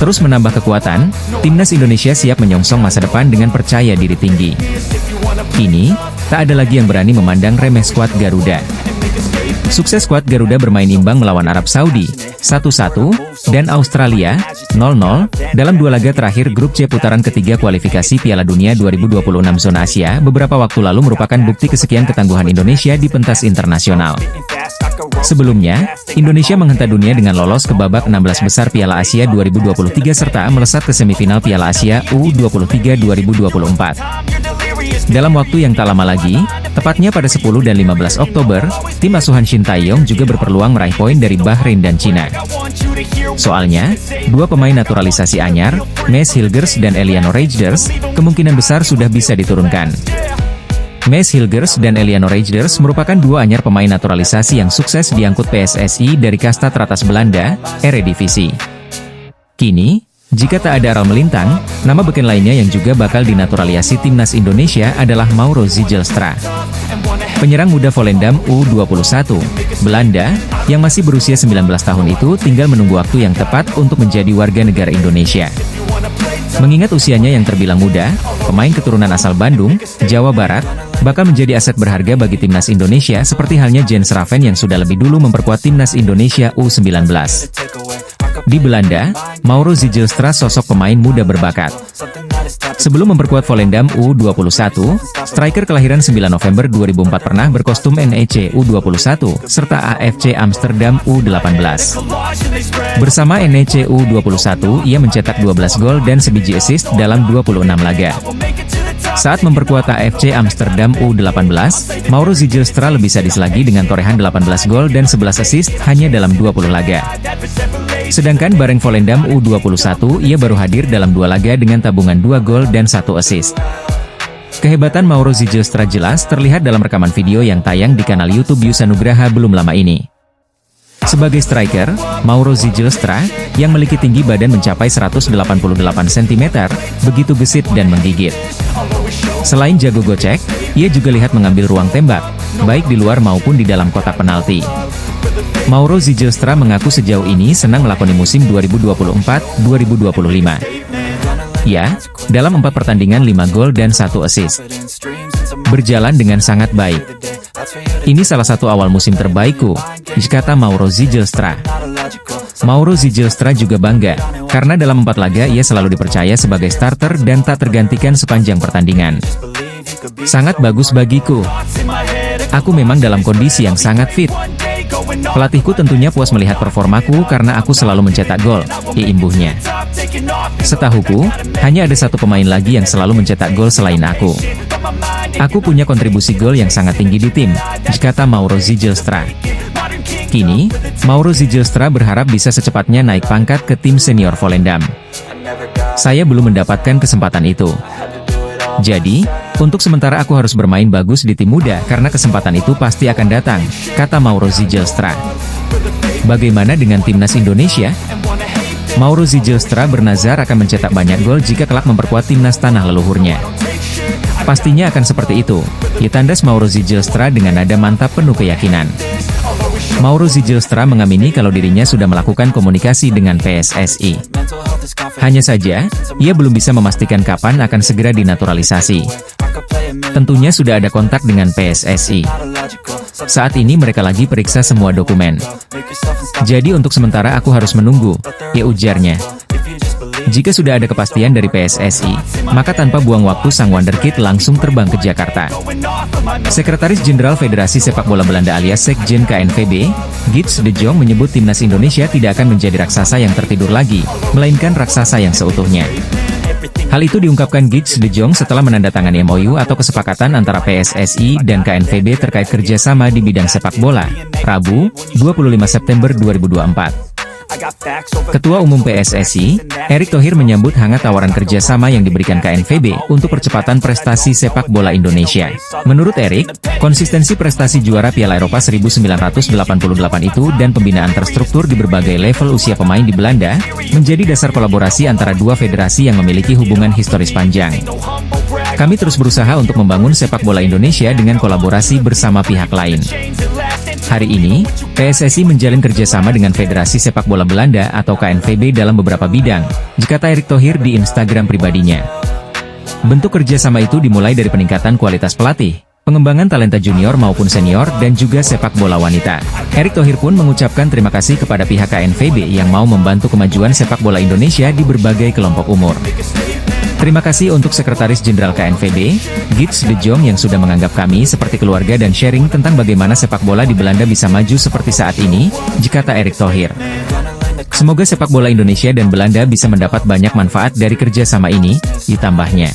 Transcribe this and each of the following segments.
Terus menambah kekuatan, timnas Indonesia siap menyongsong masa depan dengan percaya diri tinggi. Kini, tak ada lagi yang berani memandang remeh skuad Garuda. Sukses skuad Garuda bermain imbang melawan Arab Saudi, 1-1, dan Australia, 0-0, dalam dua laga terakhir grup C putaran ketiga kualifikasi Piala Dunia 2026 zona Asia beberapa waktu lalu merupakan bukti kesekian ketangguhan Indonesia di pentas internasional. Sebelumnya, Indonesia menghentak dunia dengan lolos ke babak 16 besar Piala Asia 2023 serta melesat ke semifinal Piala Asia U23 2024. Dalam waktu yang tak lama lagi, tepatnya pada 10 dan 15 Oktober, tim asuhan Shin Tae-yong juga berpeluang meraih poin dari Bahrain dan Cina. Soalnya, dua pemain naturalisasi anyar, Mace Hilgers dan Eliano Reijers, kemungkinan besar sudah bisa diturunkan. Mace Hilgers dan Eliano Reijers merupakan dua anyar pemain naturalisasi yang sukses diangkut PSSI dari kasta teratas Belanda, Eredivisie. Kini, jika tak ada aral melintang, nama beken lainnya yang juga bakal dinaturalisasi timnas Indonesia adalah Mauro Zijlstra. Penyerang muda Volendam U21, Belanda, yang masih berusia 19 tahun itu tinggal menunggu waktu yang tepat untuk menjadi warga negara Indonesia. Mengingat usianya yang terbilang muda, pemain keturunan asal Bandung, Jawa Barat, bakal menjadi aset berharga bagi timnas Indonesia seperti halnya Jens Raven yang sudah lebih dulu memperkuat timnas Indonesia U19. Di Belanda, Mauro Zijlstra sosok pemain muda berbakat. Sebelum memperkuat Volendam U21, striker kelahiran 9 November 2004 pernah berkostum NEC U21, serta AFC Amsterdam U18. Bersama NEC U21, ia mencetak 12 gol dan sebiji assist dalam 26 laga. Saat memperkuat AFC Amsterdam U18, Mauro Zijlstra lebih sadis lagi dengan torehan 18 gol dan 11 assist hanya dalam 20 laga. Sedangkan bareng Volendam U21, ia baru hadir dalam 2 laga dengan tabungan 2 gol dan 1 assist. Kehebatan Mauro Zijlstra jelas terlihat dalam rekaman video yang tayang di kanal YouTube Yusa Nugraha belum lama ini. Sebagai striker, Mauro Zijlstra, yang memiliki tinggi badan mencapai 188 cm, begitu gesit dan menggigit. Selain jago gocek, ia juga lihat mengambil ruang tembak, baik di luar maupun di dalam kotak penalti. Mauro Zijlstra mengaku sejauh ini senang melakoni musim 2024-2025. Ya, dalam 4 pertandingan 5 gol dan 1 assist. Berjalan dengan sangat baik. Ini salah satu awal musim terbaikku, kata Mauro Zijlstra. Mauro Zijlstra juga bangga, karena dalam 4 laga ia selalu dipercaya sebagai starter dan tak tergantikan sepanjang pertandingan. Sangat bagus bagiku. Aku memang dalam kondisi yang sangat fit. Pelatihku tentunya puas melihat performaku karena aku selalu mencetak gol, imbuhnya. Setahuku, hanya ada satu pemain lagi yang selalu mencetak gol selain aku. Aku punya kontribusi gol yang sangat tinggi di tim, kata Mauro Zijlstra. Kini, Mauro Zijlstra berharap bisa secepatnya naik pangkat ke tim senior Volendam. Saya belum mendapatkan kesempatan itu. Jadi, untuk sementara aku harus bermain bagus di tim muda karena kesempatan itu pasti akan datang, kata Mauro Zijlstra. Bagaimana dengan timnas Indonesia? Mauro Zijlstra bernazar akan mencetak banyak gol jika kelak memperkuat timnas tanah leluhurnya. Pastinya akan seperti itu, ditandas Mauro Zijlstra dengan nada mantap penuh keyakinan. Mauro Zijlstra mengamini kalau dirinya sudah melakukan komunikasi dengan PSSI. Hanya saja, ia belum bisa memastikan kapan akan segera dinaturalisasi. Tentunya sudah ada kontak dengan PSSI. Saat ini mereka lagi periksa semua dokumen. Jadi untuk sementara aku harus menunggu, ya ujarnya. Jika sudah ada kepastian dari PSSI, maka tanpa buang waktu sang wonderkid langsung terbang ke Jakarta. Sekretaris Jenderal Federasi Sepak Bola Belanda alias Sekjen KNVB, Gids de Jong menyebut timnas Indonesia tidak akan menjadi raksasa yang tertidur lagi, melainkan raksasa yang seutuhnya. Hal itu diungkapkan Gids de Jong setelah menandatangani MOU atau kesepakatan antara PSSI dan KNVB terkait kerjasama di bidang sepak bola, Rabu, 25 September 2024. Ketua Umum PSSI, Erick Thohir menyambut hangat tawaran kerjasama yang diberikan KNVB untuk percepatan prestasi sepak bola Indonesia. Menurut Erick, konsistensi prestasi juara Piala Eropa 1988 itu dan pembinaan terstruktur di berbagai level usia pemain di Belanda, menjadi dasar kolaborasi antara dua federasi yang memiliki hubungan historis panjang. Kami terus berusaha untuk membangun sepak bola Indonesia dengan kolaborasi bersama pihak lain. Hari ini, PSSI menjalin kerjasama dengan Federasi Sepak Bola Belanda atau KNVB dalam beberapa bidang, kata Erick Thohir di Instagram pribadinya. Bentuk kerjasama itu dimulai dari peningkatan kualitas pelatih, pengembangan talenta junior maupun senior dan juga sepak bola wanita. Erick Thohir pun mengucapkan terima kasih kepada pihak KNVB yang mau membantu kemajuan sepak bola Indonesia di berbagai kelompok umur. Terima kasih untuk Sekretaris Jenderal KNVB, Gids de Jong yang sudah menganggap kami seperti keluarga dan sharing tentang bagaimana sepak bola di Belanda bisa maju seperti saat ini, kata Erick Thohir. Semoga sepak bola Indonesia dan Belanda bisa mendapat banyak manfaat dari kerjasama ini, ditambahnya.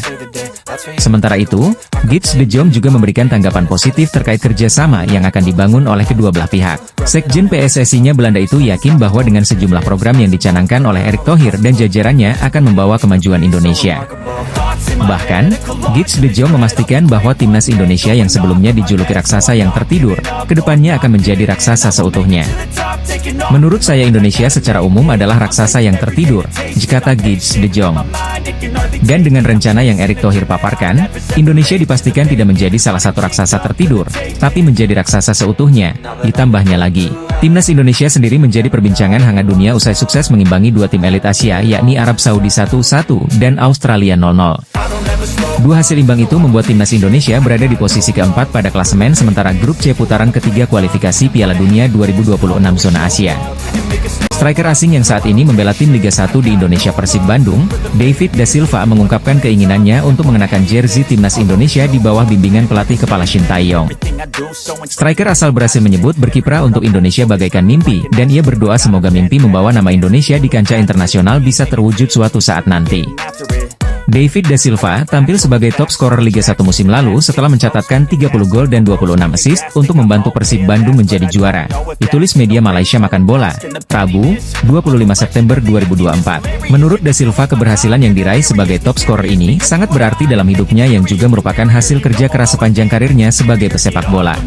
Sementara itu, Gids de Jong juga memberikan tanggapan positif terkait kerjasama yang akan dibangun oleh kedua belah pihak. Sekjen PSSI-nya Belanda itu yakin bahwa dengan sejumlah program yang dicanangkan oleh Erick Thohir dan jajarannya akan membawa kemajuan Indonesia. Bahkan, Gids de Jong memastikan bahwa timnas Indonesia yang sebelumnya dijuluki raksasa yang tertidur, kedepannya akan menjadi raksasa seutuhnya. Menurut saya Indonesia secara umum adalah raksasa yang tertidur, kata Gids de Jong. Dan dengan rencana yang Erick Thohir paparkan, Indonesia dipastikan tidak menjadi salah satu raksasa tertidur, tapi menjadi raksasa seutuhnya. Ditambahnya lagi, timnas Indonesia sendiri menjadi perbincangan hangat dunia usai sukses mengimbangi dua tim elit Asia yakni Arab Saudi 1-1 dan Australia 0-0. Dua hasil imbang itu membuat timnas Indonesia berada di posisi keempat pada klasemen sementara grup C putaran ketiga kualifikasi Piala Dunia 2026 zona Asia. Striker asing yang saat ini membela tim Liga 1 di Indonesia Persib Bandung, David da Silva mengungkapkan keinginannya untuk mengenakan jersey timnas Indonesia di bawah bimbingan pelatih kepala Shin Tae-yong. Striker asal Brasil menyebut berkiprah untuk Indonesia bagaikan mimpi, dan ia berdoa semoga mimpi membawa nama Indonesia di kancah internasional bisa terwujud suatu saat nanti. David da Silva tampil sebagai top scorer Liga 1 musim lalu setelah mencatatkan 30 gol dan 26 assist untuk membantu Persib Bandung menjadi juara. Ditulis media Malaysia Makan Bola, Rabu, 25 September 2024. Menurut da Silva keberhasilan yang diraih sebagai top scorer ini sangat berarti dalam hidupnya yang juga merupakan hasil kerja keras sepanjang karirnya sebagai pesepak bola.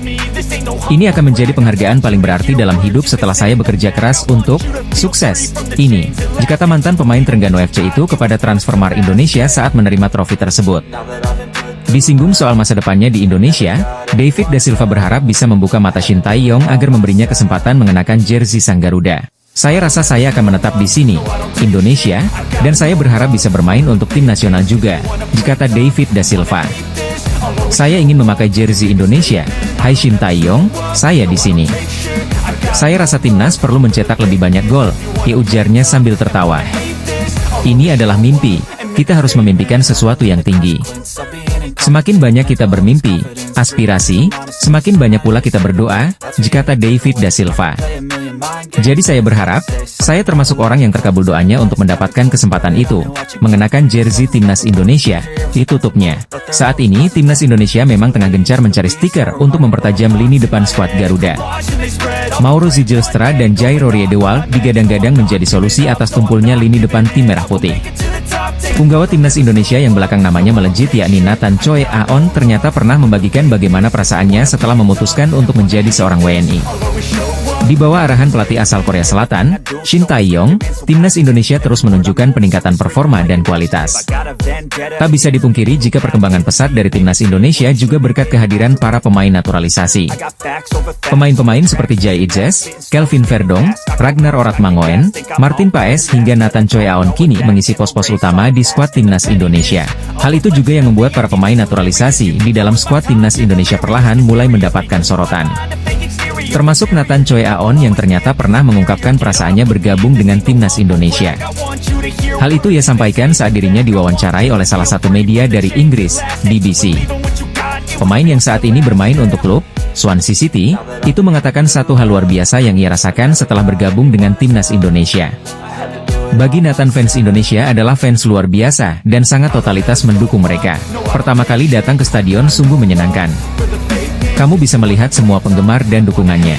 Ini akan menjadi penghargaan paling berarti dalam hidup setelah saya bekerja keras untuk sukses. Ini, kata mantan pemain Trengganu FC itu kepada Transfermarkt Indonesia saat menerima trofi tersebut. Disinggung soal masa depannya di Indonesia, David da Silva berharap bisa membuka mata Shin Tae-yong agar memberinya kesempatan mengenakan jersey Sang Garuda. Saya rasa saya akan menetap di sini, Indonesia, dan saya berharap bisa bermain untuk tim nasional juga, kata David da Silva. Saya ingin memakai jersey Indonesia. Hai Shin Tae-yong, saya di sini. Saya rasa timnas perlu mencetak lebih banyak gol, ujarnya sambil tertawa. Ini adalah mimpi. Kita harus memimpikan sesuatu yang tinggi. Semakin banyak kita bermimpi, aspirasi, semakin banyak pula kita berdoa, kata David da Silva. Jadi saya berharap, saya termasuk orang yang terkabul doanya untuk mendapatkan kesempatan itu, mengenakan jersey timnas Indonesia, ditutupnya. Saat ini timnas Indonesia memang tengah gencar mencari stiker untuk mempertajam lini depan skuad Garuda. Mauro Zijlstra dan Jair Riedewald digadang-gadang menjadi solusi atas tumpulnya lini depan tim merah putih. Punggawa timnas Indonesia yang belakang namanya melejit yakni Nathan Choi Aon ternyata pernah membagikan bagaimana perasaannya setelah memutuskan untuk menjadi seorang WNI. Di bawah arahan pelatih asal Korea Selatan, Shin Tae-yong, timnas Indonesia terus menunjukkan peningkatan performa dan kualitas. Tak bisa dipungkiri jika perkembangan pesat dari timnas Indonesia juga berkat kehadiran para pemain naturalisasi. Pemain-pemain seperti Jai Ijes, Kelvin Verdong, Ragnar Oratmangoen, Martin Paes hingga Nathan Choi Aon kini mengisi pos-pos utama di skuad timnas Indonesia. Hal itu juga yang membuat para pemain naturalisasi di dalam skuad timnas Indonesia perlahan mulai mendapatkan sorotan. Termasuk Nathan Choi Aon yang ternyata pernah mengungkapkan perasaannya bergabung dengan timnas Indonesia. Hal itu ia sampaikan saat dirinya diwawancarai oleh salah satu media dari Inggris, BBC. Pemain yang saat ini bermain untuk klub Swansea City, itu mengatakan satu hal luar biasa yang ia rasakan setelah bergabung dengan timnas Indonesia. Bagi Nathan, fans Indonesia adalah fans luar biasa dan sangat totalitas mendukung mereka. Pertama kali datang ke stadion sungguh menyenangkan. Kamu bisa melihat semua penggemar dan dukungannya.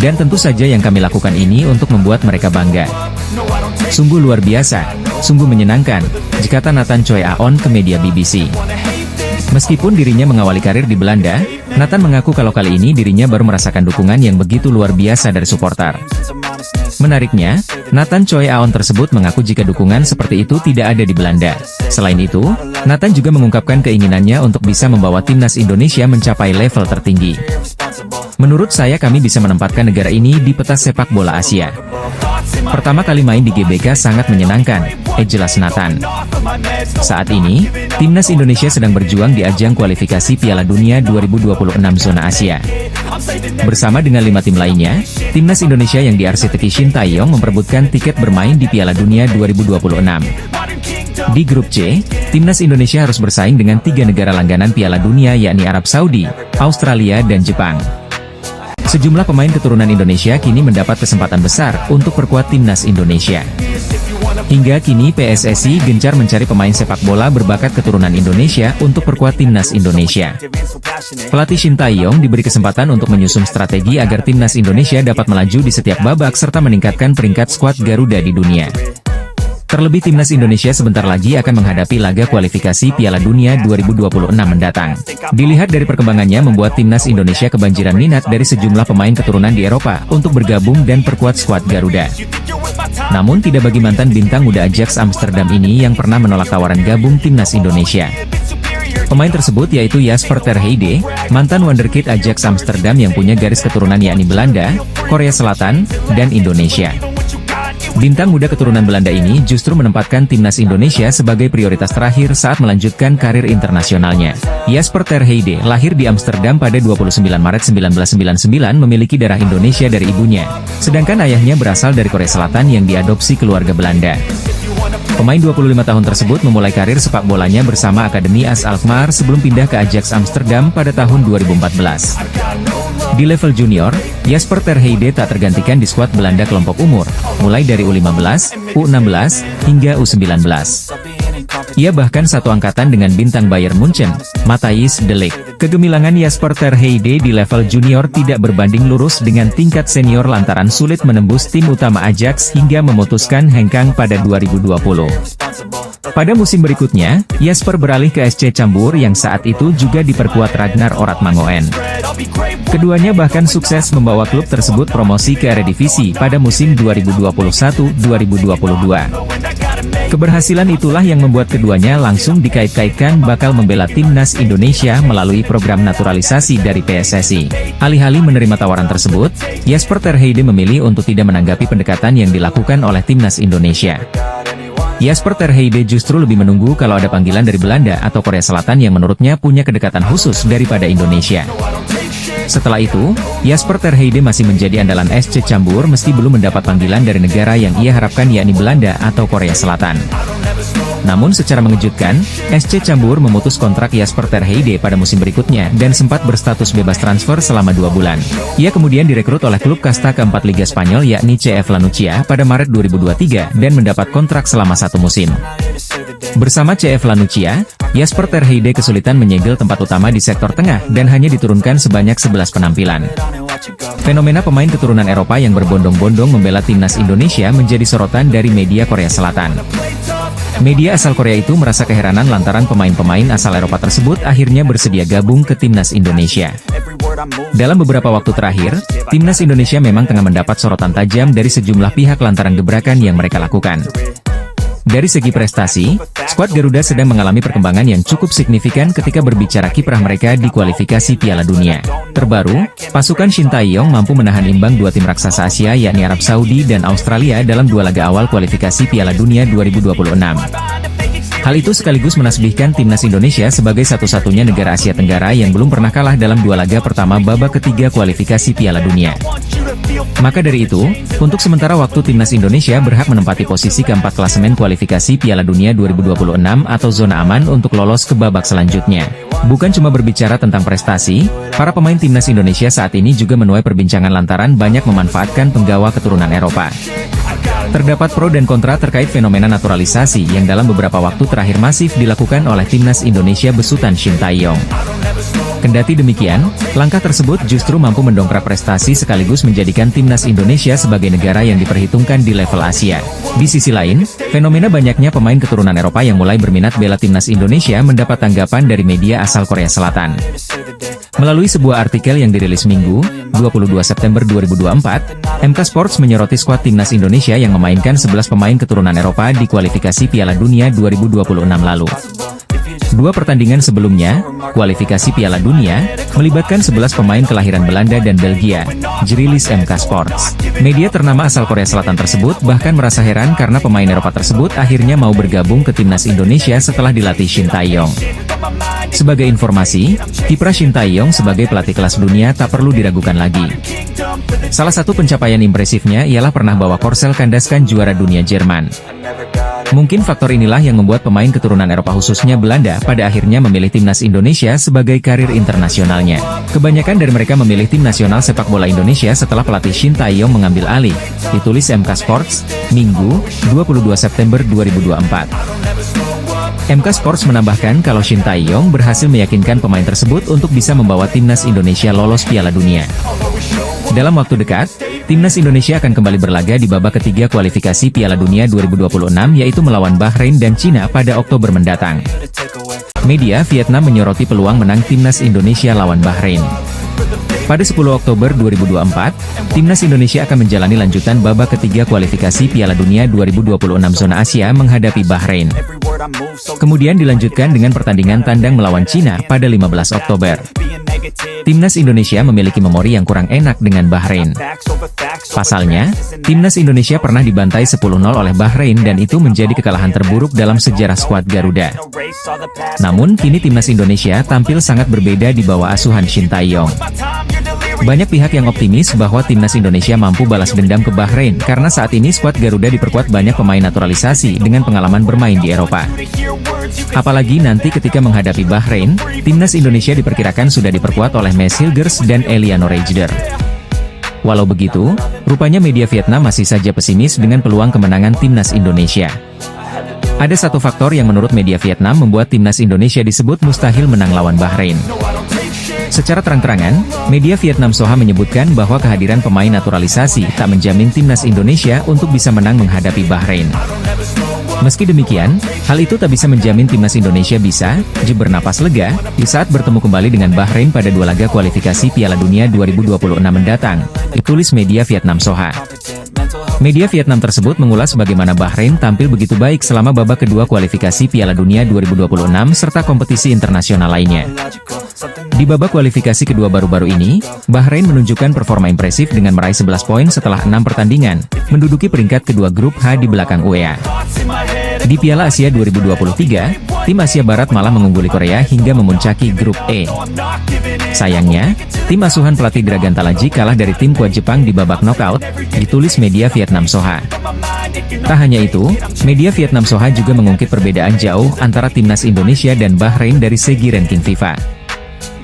Dan tentu saja yang kami lakukan ini untuk membuat mereka bangga. Sungguh luar biasa, sungguh menyenangkan, kata Nathan Choi Aon ke media BBC. Meskipun dirinya mengawali karir di Belanda, Nathan mengaku kalau kali ini dirinya baru merasakan dukungan yang begitu luar biasa dari supporter. Menariknya, Nathan Choi Aon tersebut mengaku jika dukungan seperti itu tidak ada di Belanda. Selain itu, Nathan juga mengungkapkan keinginannya untuk bisa membawa timnas Indonesia mencapai level tertinggi. Menurut saya kami bisa menempatkan negara ini di peta sepak bola Asia. Pertama kali main di GBK sangat menyenangkan, jelas Nathan. Saat ini, timnas Indonesia sedang berjuang di ajang kualifikasi Piala Dunia 2026 zona Asia. Bersama dengan 5 tim lainnya, timnas Indonesia yang diarsiteki Shin Tae-yong memperebutkan tiket bermain di Piala Dunia 2026. Di grup C, timnas Indonesia harus bersaing dengan 3 negara langganan Piala Dunia yakni Arab Saudi, Australia dan Jepang. Sejumlah pemain keturunan Indonesia kini mendapat kesempatan besar untuk perkuat timnas Indonesia. Hingga kini PSSI gencar mencari pemain sepak bola berbakat keturunan Indonesia untuk perkuat timnas Indonesia. Pelatih Shin Tae-yong diberi kesempatan untuk menyusun strategi agar timnas Indonesia dapat melaju di setiap babak serta meningkatkan peringkat skuad Garuda di dunia. Terlebih timnas Indonesia sebentar lagi akan menghadapi laga kualifikasi Piala Dunia 2026 mendatang. Dilihat dari perkembangannya membuat timnas Indonesia kebanjiran minat dari sejumlah pemain keturunan di Eropa untuk bergabung dan perkuat skuad Garuda. Namun tidak bagi mantan bintang muda Ajax Amsterdam ini yang pernah menolak tawaran gabung timnas Indonesia. Pemain tersebut yaitu Jasper ter Heide, mantan wonderkid Ajax Amsterdam yang punya garis keturunan yakni Belanda, Korea Selatan, dan Indonesia. Bintang muda keturunan Belanda ini justru menempatkan timnas Indonesia sebagai prioritas terakhir saat melanjutkan karir internasionalnya. Jasper ter Heide lahir di Amsterdam pada 29 Maret 1999 memiliki darah Indonesia dari ibunya, sedangkan ayahnya berasal dari Korea Selatan yang diadopsi keluarga Belanda. Pemain 25 tahun tersebut memulai karir sepak bolanya bersama Akademi AS Alkmaar sebelum pindah ke Ajax Amsterdam pada tahun 2014. Di level junior, Jasper ter Heide tak tergantikan di skuad Belanda kelompok umur, mulai dari U15, U16, hingga U19. Ia bahkan satu angkatan dengan bintang Bayern Munchen, Matthijs de Ligt. Kegemilangan Jasper ter Heide di level junior tidak berbanding lurus dengan tingkat senior lantaran sulit menembus tim utama Ajax hingga memutuskan hengkang pada 2020. Pada musim berikutnya, Jasper beralih ke SC Cambuur yang saat itu juga diperkuat Ragnar Oratmangoen. Keduanya bahkan sukses membawa klub tersebut promosi ke Eredivisie pada musim 2021-2022. Keberhasilan itulah yang membuat keduanya langsung dikait-kaitkan bakal membela timnas Indonesia melalui program naturalisasi dari PSSI. Alih-alih menerima tawaran tersebut, Jasper ter Heide memilih untuk tidak menanggapi pendekatan yang dilakukan oleh timnas Indonesia. Jasper ter Heide justru lebih menunggu kalau ada panggilan dari Belanda atau Korea Selatan yang menurutnya punya kedekatan khusus daripada Indonesia. Setelah itu, Jasper ter Heide masih menjadi andalan SC Cambuur meski belum mendapat panggilan dari negara yang ia harapkan yakni Belanda atau Korea Selatan. Namun secara mengejutkan, SC Cambuur memutus kontrak Jasper ter Heide pada musim berikutnya dan sempat berstatus bebas transfer selama 2 bulan. Ia kemudian direkrut oleh klub kasta keempat Liga Spanyol yakni CF La Nucía pada Maret 2023 dan mendapat kontrak selama 1 musim. Bersama CF La Nucía, Jasper ter Heide kesulitan menyegel tempat utama di sektor tengah dan hanya diturunkan sebanyak 11 penampilan. Fenomena pemain keturunan Eropa yang berbondong-bondong membela timnas Indonesia menjadi sorotan dari media Korea Selatan. Media asal Korea itu merasa keheranan lantaran pemain-pemain asal Eropa tersebut akhirnya bersedia gabung ke timnas Indonesia. Dalam beberapa waktu terakhir, timnas Indonesia memang tengah mendapat sorotan tajam dari sejumlah pihak lantaran gebrakan yang mereka lakukan. Dari segi prestasi, skuad Garuda sedang mengalami perkembangan yang cukup signifikan ketika berbicara kiprah mereka di kualifikasi Piala Dunia. Terbaru, pasukan Shin Tae-yong mampu menahan imbang 2 tim raksasa Asia yakni Arab Saudi dan Australia dalam 2 laga awal kualifikasi Piala Dunia 2026. Hal itu sekaligus menasbihkan timnas Indonesia sebagai satu-satunya negara Asia Tenggara yang belum pernah kalah dalam 2 laga pertama babak ketiga kualifikasi Piala Dunia. Maka dari itu, untuk sementara waktu timnas Indonesia berhak menempati posisi keempat klasemen kualifikasi Piala Dunia 2026 atau zona aman untuk lolos ke babak selanjutnya. Bukan cuma berbicara tentang prestasi, para pemain timnas Indonesia saat ini juga menuai perbincangan lantaran banyak memanfaatkan penggawa keturunan Eropa. Terdapat pro dan kontra terkait fenomena naturalisasi yang dalam beberapa waktu terakhir masif dilakukan oleh timnas Indonesia besutan Shin Tae-yong. Kendati demikian, langkah tersebut justru mampu mendongkrak prestasi sekaligus menjadikan timnas Indonesia sebagai negara yang diperhitungkan di level Asia. Di sisi lain, fenomena banyaknya pemain keturunan Eropa yang mulai berminat bela timnas Indonesia mendapat tanggapan dari media asal Korea Selatan. Melalui sebuah artikel yang dirilis Minggu, 22 September 2024, MK Sports menyoroti skuad timnas Indonesia yang memainkan 11 pemain keturunan Eropa di kualifikasi Piala Dunia 2026 lalu. Dua pertandingan sebelumnya, kualifikasi Piala Dunia, melibatkan 11 pemain kelahiran Belanda dan Belgia, jerilis MK Sports. Media ternama asal Korea Selatan tersebut bahkan merasa heran karena pemain Eropa tersebut akhirnya mau bergabung ke timnas Indonesia setelah dilatih Shin Tae-yong. Sebagai informasi, kiprah Shin Tae-yong sebagai pelatih kelas dunia tak perlu diragukan lagi. Salah satu pencapaian impresifnya ialah pernah bawa Korsel kandaskan juara dunia Jerman. Mungkin faktor inilah yang membuat pemain keturunan Eropa khususnya Belanda pada akhirnya memilih timnas Indonesia sebagai karir internasionalnya. Kebanyakan dari mereka memilih tim nasional sepak bola Indonesia setelah pelatih Shin Tae-yong mengambil alih, ditulis MK Sports, Minggu, 22 September 2024. MK Sports menambahkan kalau Shin Tae-yong berhasil meyakinkan pemain tersebut untuk bisa membawa timnas Indonesia lolos Piala Dunia. Dalam waktu dekat, timnas Indonesia akan kembali berlaga di babak ketiga kualifikasi Piala Dunia 2026 yaitu melawan Bahrain dan Cina pada Oktober mendatang. Media Vietnam menyoroti peluang menang timnas Indonesia lawan Bahrain. Pada 10 Oktober 2024, timnas Indonesia akan menjalani lanjutan babak ketiga kualifikasi Piala Dunia 2026 zona Asia menghadapi Bahrain. Kemudian dilanjutkan dengan pertandingan tandang melawan Cina pada 15 Oktober. Timnas Indonesia memiliki memori yang kurang enak dengan Bahrain. Pasalnya, timnas Indonesia pernah dibantai 10-0 oleh Bahrain dan itu menjadi kekalahan terburuk dalam sejarah skuad Garuda. Namun, kini timnas Indonesia tampil sangat berbeda di bawah asuhan Shin Tae-yong. Banyak pihak yang optimis bahwa timnas Indonesia mampu balas dendam ke Bahrain karena saat ini skuad Garuda diperkuat banyak pemain naturalisasi dengan pengalaman bermain di Eropa. Apalagi nanti ketika menghadapi Bahrain, timnas Indonesia diperkirakan sudah diperkuat oleh Mes Hilgers dan Eliano Reijder. Walau begitu, rupanya media Vietnam masih saja pesimis dengan peluang kemenangan timnas Indonesia. Ada satu faktor yang menurut media Vietnam membuat timnas Indonesia disebut mustahil menang lawan Bahrain. Secara terang-terangan, media Vietnam Soha menyebutkan bahwa kehadiran pemain naturalisasi tak menjamin timnas Indonesia untuk bisa menang menghadapi Bahrain. Meski demikian, hal itu tak bisa menjamin timnas Indonesia bisa bernapas lega di saat bertemu kembali dengan Bahrain pada dua laga kualifikasi Piala Dunia 2026 mendatang, ditulis media Vietnam Soha. Media Vietnam tersebut mengulas bagaimana Bahrain tampil begitu baik selama babak kedua kualifikasi Piala Dunia 2026 serta kompetisi internasional lainnya. Di babak kualifikasi kedua baru-baru ini, Bahrain menunjukkan performa impresif dengan meraih 11 poin setelah 6 pertandingan, menduduki peringkat kedua grup H di belakang UEA. Di Piala Asia 2023, tim Asia Barat malah mengungguli Korea hingga memuncaki grup E. Sayangnya, tim asuhan pelatih Dragan Talaji kalah dari tim kuat Jepang di babak knockout, ditulis media Vietnam Soha. Tak hanya itu, media Vietnam Soha juga mengungkit perbedaan jauh antara timnas Indonesia dan Bahrain dari segi ranking FIFA.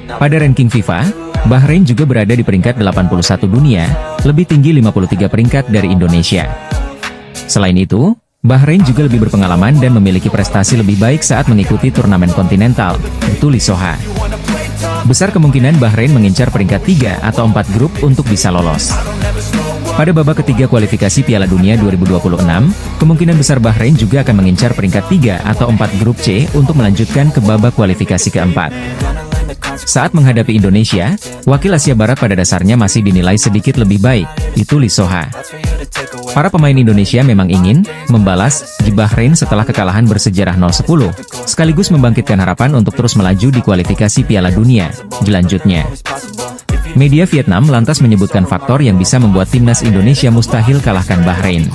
Pada ranking FIFA, Bahrain juga berada di peringkat 81 dunia, lebih tinggi 53 peringkat dari Indonesia. Selain itu, Bahrain juga lebih berpengalaman dan memiliki prestasi lebih baik saat mengikuti turnamen kontinental, ditulis Soha. Besar kemungkinan Bahrain mengincar peringkat 3 atau 4 grup untuk bisa lolos. Pada babak ketiga kualifikasi Piala Dunia 2026, kemungkinan besar Bahrain juga akan mengincar peringkat 3 atau 4 grup C untuk melanjutkan ke babak kualifikasi keempat. Saat menghadapi Indonesia, wakil Asia Barat pada dasarnya masih dinilai sedikit lebih baik, ditulis Soha. Para pemain Indonesia memang ingin membalas di Bahrain setelah kekalahan bersejarah 0-10, sekaligus membangkitkan harapan untuk terus melaju di kualifikasi Piala Dunia selanjutnya. Media Vietnam lantas menyebutkan faktor yang bisa membuat timnas Indonesia mustahil kalahkan Bahrain.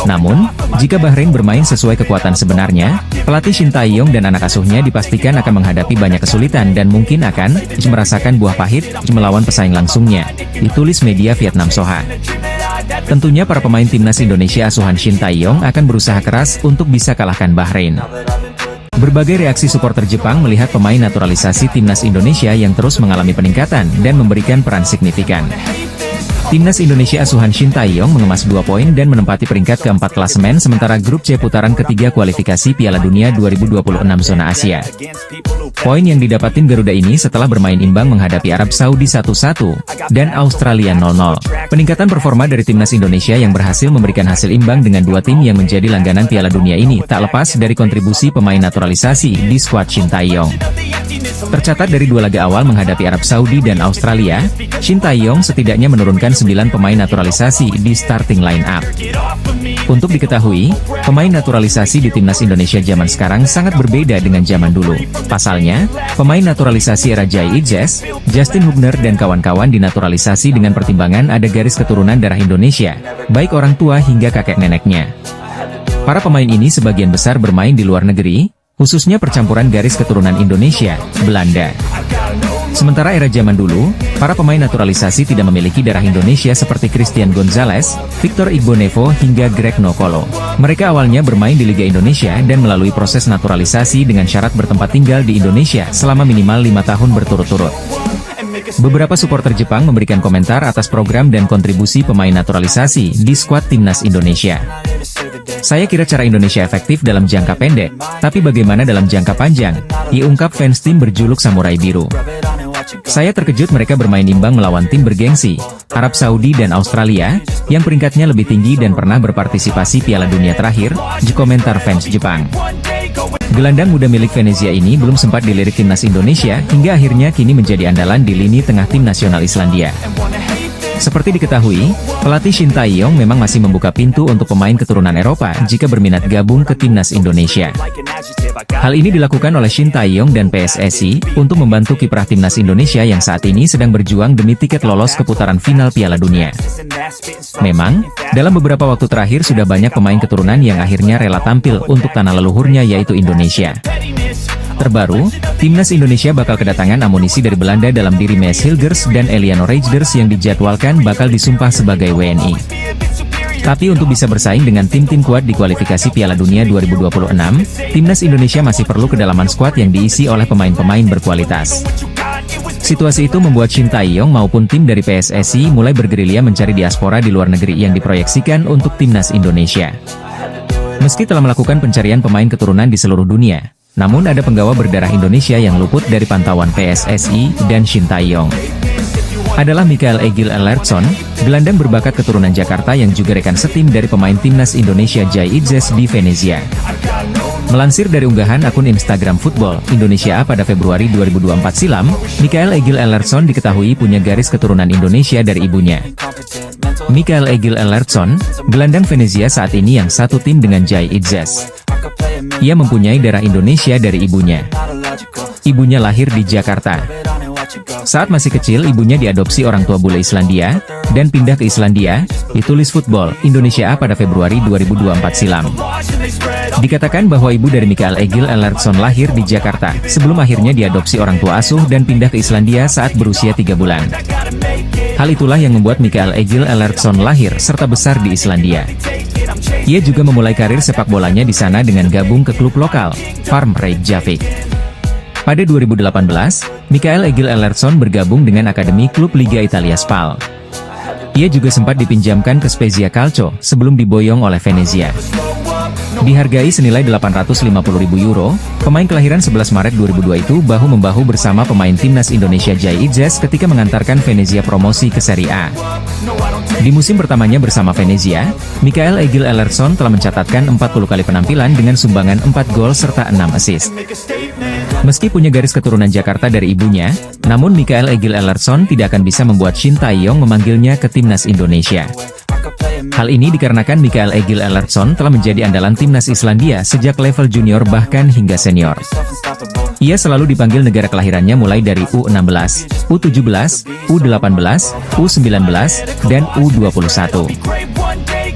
Namun, jika Bahrain bermain sesuai kekuatan sebenarnya, pelatih Shin Tae-yong dan anak asuhnya dipastikan akan menghadapi banyak kesulitan dan mungkin akan merasakan buah pahit melawan pesaing langsungnya, ditulis media Vietnam Soha. Tentunya para pemain timnas Indonesia asuhan Shin Tae-yong akan berusaha keras untuk bisa kalahkan Bahrain. Berbagai reaksi supporter Jepang melihat pemain naturalisasi timnas Indonesia yang terus mengalami peningkatan dan memberikan peran signifikan. Timnas Indonesia asuhan Shin Tae-yong mengemas 2 poin dan menempati peringkat keempat klasemen sementara grup C putaran ketiga kualifikasi Piala Dunia 2026 zona Asia. Poin yang didapat tim Garuda ini setelah bermain imbang menghadapi Arab Saudi 1-1 dan Australia 0-0. Peningkatan performa dari timnas Indonesia yang berhasil memberikan hasil imbang dengan dua tim yang menjadi langganan Piala Dunia ini tak lepas dari kontribusi pemain naturalisasi di skuad Shin Tae-yong. Tercatat dari 2 laga awal menghadapi Arab Saudi dan Australia, Shin Tae-yong setidaknya menurunkan 9 pemain naturalisasi di starting line-up. Untuk diketahui, pemain naturalisasi di timnas Indonesia zaman sekarang sangat berbeda dengan zaman dulu. Pasalnya, pemain naturalisasi era Jai Idzes, Justin Hubner dan kawan-kawan dinaturalisasi dengan pertimbangan ada garis keturunan darah Indonesia, baik orang tua hingga kakek neneknya. Para pemain ini sebagian besar bermain di luar negeri, khususnya percampuran garis keturunan Indonesia, Belanda. Sementara era zaman dulu, para pemain naturalisasi tidak memiliki darah Indonesia seperti Christian Gonzalez, Victor Igbonevo hingga Greg Nokolo. Mereka awalnya bermain di Liga Indonesia dan melalui proses naturalisasi dengan syarat bertempat tinggal di Indonesia selama minimal 5 tahun berturut-turut. Beberapa supporter Jepang memberikan komentar atas program dan kontribusi pemain naturalisasi di skuad timnas Indonesia. Saya kira cara Indonesia efektif dalam jangka pendek, tapi bagaimana dalam jangka panjang? Diungkap fans tim berjuluk Samurai Biru. Saya terkejut mereka bermain imbang melawan tim bergengsi, Arab Saudi dan Australia, yang peringkatnya lebih tinggi dan pernah berpartisipasi Piala Dunia terakhir, komentar fans Jepang. Gelandang muda milik Venezia ini belum sempat dilirik timnas Indonesia, hingga akhirnya kini menjadi andalan di lini tengah tim nasional Islandia. Seperti diketahui, pelatih Shin Tae-yong memang masih membuka pintu untuk pemain keturunan Eropa jika berminat gabung ke timnas Indonesia. Hal ini dilakukan oleh Shin Tae-yong dan PSSI untuk membantu kiprah timnas Indonesia yang saat ini sedang berjuang demi tiket lolos ke putaran final Piala Dunia. Memang, dalam beberapa waktu terakhir sudah banyak pemain keturunan yang akhirnya rela tampil untuk tanah leluhurnya yaitu Indonesia. Terbaru, timnas Indonesia bakal kedatangan amunisi dari Belanda dalam diri Mees Hilgers dan Eliano Reijnders yang dijadwalkan bakal disumpah sebagai WNI. Tapi untuk bisa bersaing dengan tim-tim kuat di kualifikasi Piala Dunia 2026, timnas Indonesia masih perlu kedalaman skuad yang diisi oleh pemain-pemain berkualitas. Situasi itu membuat Shin Tae-yong maupun tim dari PSSI mulai bergerilya mencari diaspora di luar negeri yang diproyeksikan untuk timnas Indonesia. Meski telah melakukan pencarian pemain keturunan di seluruh dunia, namun ada penggawa berdarah Indonesia yang luput dari pantauan PSSI dan Shin Tae-yong. Adalah Mikael Egil Ellertsson, gelandang berbakat keturunan Jakarta yang juga rekan setim dari pemain timnas Indonesia Jai Idzes di Venezia. Melansir dari unggahan akun Instagram Football Indonesia pada Februari 2024 silam, Mikael Egil Ellertsson diketahui punya garis keturunan Indonesia dari ibunya. Mikael Egil Ellertsson, gelandang Venezia saat ini yang satu tim dengan Jai Idzes. Ia mempunyai darah Indonesia dari ibunya. Ibunya lahir di Jakarta. Saat masih kecil ibunya diadopsi orang tua bule Islandia, dan pindah ke Islandia, ditulis Football Indonesia pada Februari 2024 silam. Dikatakan bahwa ibu dari Mikael Egil Ellertsson lahir di Jakarta, sebelum akhirnya diadopsi orang tua asuh dan pindah ke Islandia saat berusia 3 bulan. Hal itulah yang membuat Mikael Egil Ellertsson lahir serta besar di Islandia. Ia juga memulai karir sepak bolanya di sana dengan gabung ke klub lokal, Farm Reykjavik. Pada 2018, Mikael Egil Ellertsson bergabung dengan akademi klub Liga Italia Spal. Ia juga sempat dipinjamkan ke Spezia Calcio sebelum diboyong oleh Venezia. Dihargai senilai 850.000 euro, pemain kelahiran 11 Maret 2002 itu bahu-membahu bersama pemain timnas Indonesia Jai Idzes ketika mengantarkan Venezia promosi ke Serie A. Di musim pertamanya bersama Venezia, Mikael Egil Ellertsson telah mencatatkan 40 kali penampilan dengan sumbangan 4 gol serta 6 assist. Meski punya garis keturunan Jakarta dari ibunya, namun Mikael Egil Ellertsson tidak akan bisa membuat Shin Tae-yong memanggilnya ke timnas Indonesia. Hal ini dikarenakan Mikael Egil Ellertsson telah menjadi andalan timnas Islandia sejak level junior bahkan hingga senior. Ia selalu dipanggil negara kelahirannya mulai dari U16, U17, U18, U19, dan U21.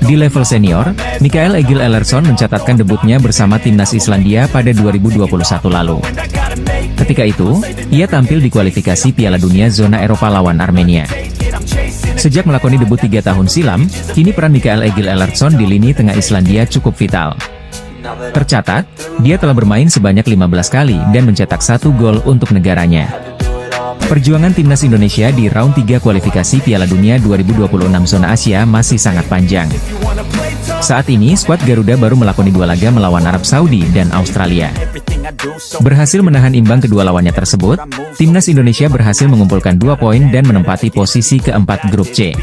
Di level senior, Mikael Egil Ellertsson mencatatkan debutnya bersama timnas Islandia pada 2021 lalu. Ketika itu, ia tampil di kualifikasi Piala Dunia zona Eropa lawan Armenia. Sejak melakoni debut 3 tahun silam, kini peran Mikael Egil Ellertsson di lini tengah Islandia cukup vital. Tercatat, dia telah bermain sebanyak 15 kali dan mencetak 1 gol untuk negaranya. Perjuangan timnas Indonesia di round 3 kualifikasi Piala Dunia 2026 zona Asia masih sangat panjang. Saat ini skuad Garuda baru melakoni 2 laga melawan Arab Saudi dan Australia. Berhasil menahan imbang kedua lawannya tersebut, timnas Indonesia berhasil mengumpulkan 2 poin dan menempati posisi keempat grup C.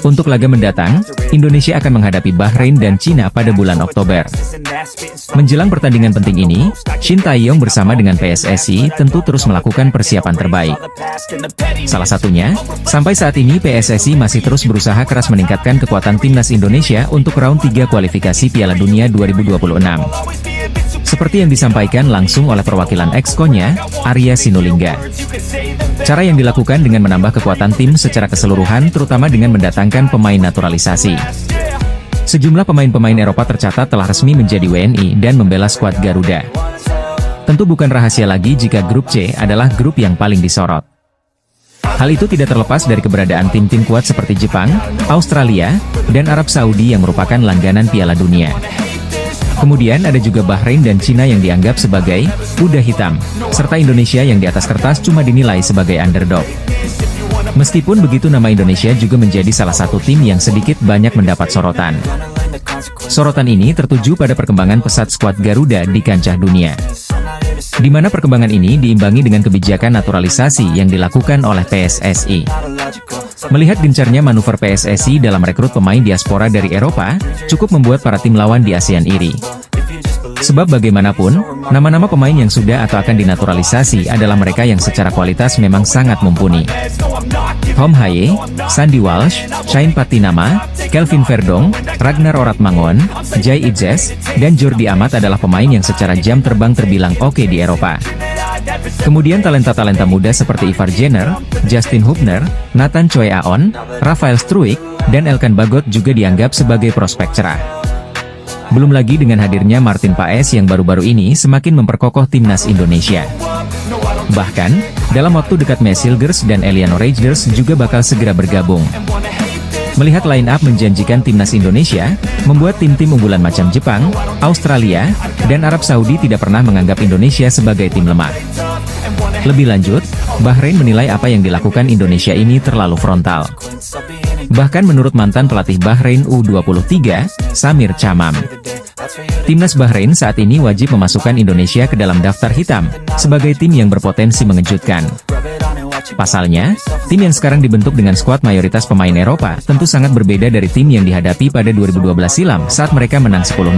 Untuk laga mendatang, Indonesia akan menghadapi Bahrain dan Cina pada bulan Oktober. Menjelang pertandingan penting ini, Shin Tae-yong bersama dengan PSSI tentu terus melakukan persiapan terbaik. Salah satunya, sampai saat ini PSSI masih terus berusaha keras meningkatkan kekuatan timnas Indonesia untuk round 3 kualifikasi Piala Dunia 2026. Seperti yang disampaikan langsung oleh perwakilan Exco-nya, Arya Sinulinga. Cara yang dilakukan dengan menambah kekuatan tim secara keseluruhan terutama dengan mendatangkan pemain naturalisasi. Sejumlah pemain-pemain Eropa tercatat telah resmi menjadi WNI dan membela skuad Garuda. Tentu bukan rahasia lagi jika grup C adalah grup yang paling disorot. Hal itu tidak terlepas dari keberadaan tim-tim kuat seperti Jepang, Australia, dan Arab Saudi yang merupakan langganan Piala Dunia. Kemudian ada juga Bahrain dan Cina yang dianggap sebagai kuda hitam, serta Indonesia yang di atas kertas cuma dinilai sebagai underdog. Meskipun begitu, nama Indonesia juga menjadi salah satu tim yang sedikit banyak mendapat sorotan. Sorotan ini tertuju pada perkembangan pesat skuad Garuda di kancah dunia, di mana perkembangan ini diimbangi dengan kebijakan naturalisasi yang dilakukan oleh PSSI. Melihat gencarnya manuver PSSI dalam rekrut pemain diaspora dari Eropa, cukup membuat para tim lawan di ASEAN iri. Sebab bagaimanapun, nama-nama pemain yang sudah atau akan dinaturalisasi adalah mereka yang secara kualitas memang sangat mumpuni. Tom Haye, Sandy Walsh, Shane Patinama, Kelvin Verdong, Ragnar Oratmangon, Jai Idzes, dan Jordi Amat adalah pemain yang secara jam terbang terbilang oke di Eropa. Kemudian talenta-talenta muda seperti Ivar Jenner, Justin Hubner, Nathan Choi Aon, Rafael Struijk, dan Elkan Bagot juga dianggap sebagai prospek cerah. Belum lagi dengan hadirnya Martin Paes yang baru-baru ini semakin memperkokoh timnas Indonesia. Bahkan, dalam waktu dekat Messi Hilgers dan Eliano Reijers juga bakal segera bergabung. Melihat line up menjanjikan timnas Indonesia, membuat tim-tim unggulan macam Jepang, Australia, dan Arab Saudi tidak pernah menganggap Indonesia sebagai tim lemah. Lebih lanjut, Bahrain menilai apa yang dilakukan Indonesia ini terlalu frontal. Bahkan menurut mantan pelatih Bahrain U23, Samir Chamam, timnas Bahrain saat ini wajib memasukkan Indonesia ke dalam daftar hitam, sebagai tim yang berpotensi mengejutkan. Pasalnya, tim yang sekarang dibentuk dengan skuad mayoritas pemain Eropa tentu sangat berbeda dari tim yang dihadapi pada 2012 silam saat mereka menang 10-0.